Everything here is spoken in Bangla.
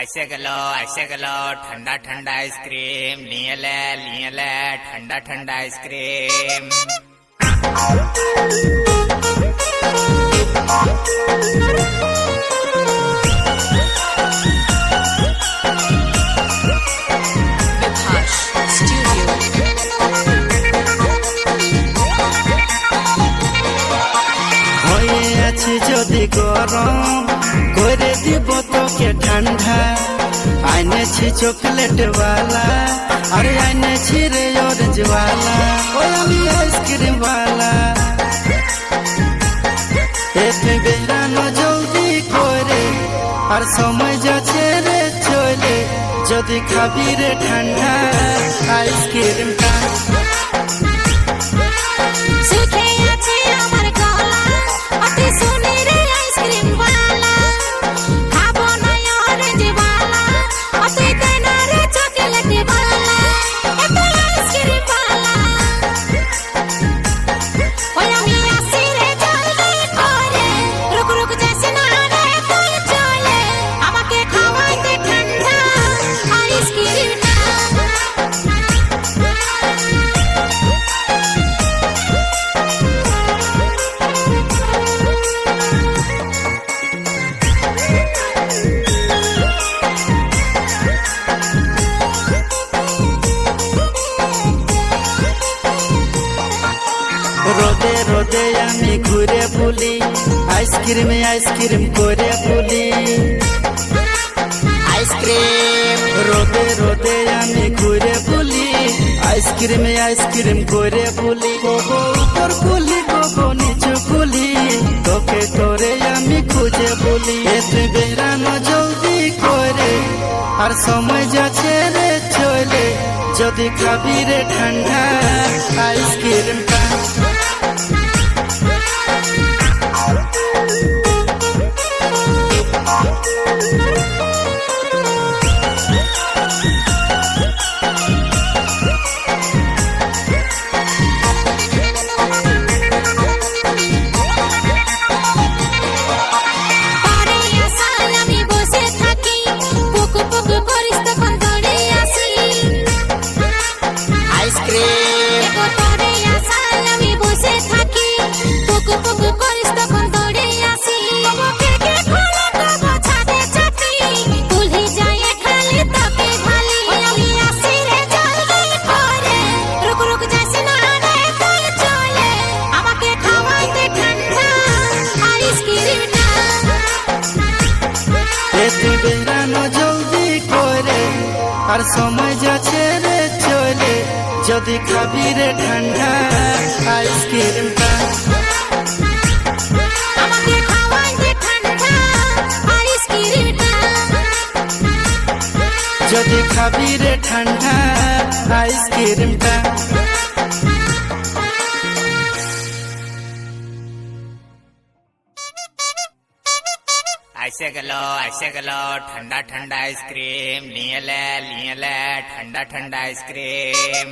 ऐसे गलो ठंडा ठंडा आइसक्रीम लिए ले ठंडा ठंडा आइसक्रीम। যদি গরম করে দিব তোকে ঠান্ডা, আইনেছি চকলেট वाला আরে আইনেছি রে অরেঞ্জ वाला, ওই আমি আইসক্রিম वाला। এতে বেরানো জলদি করে আর সময় যাচ্ছে রে চলে, যদি খাবি রে ঠান্ডা আইসক্রিমটা। রোদে রোদে আমি ঘুরে বুলি, আইসক্রিমে আইসক্রিম করে বুলি। আইসক্রিম রোদে রোদে আমি ঘুরে বুলি, আইসক্রিমে আইসক্রিম করে বুলি। গোবো উপর কুলি গোবো নিচু কুলি, তোকে তোরে আমি খুঁজে বলি। এতে বেরানো জলদি করে আর সময় যাচ্ছে রে চলে, যদি খাবি রে ঠান্ডা আইসক্রিমটা। বেরানো জলদি করে আর সময় যাচ্ছে রে চলে, যদি খাবি রে ঠান্ডা আইসক্রিমটা। যদি খাবি রে ঠান্ডা আইসক্রিমটা। ऐसे गलो ठंडा ठंडा आइसक्रीम लिए ले ठंडा ठंडा आइसक्रीम।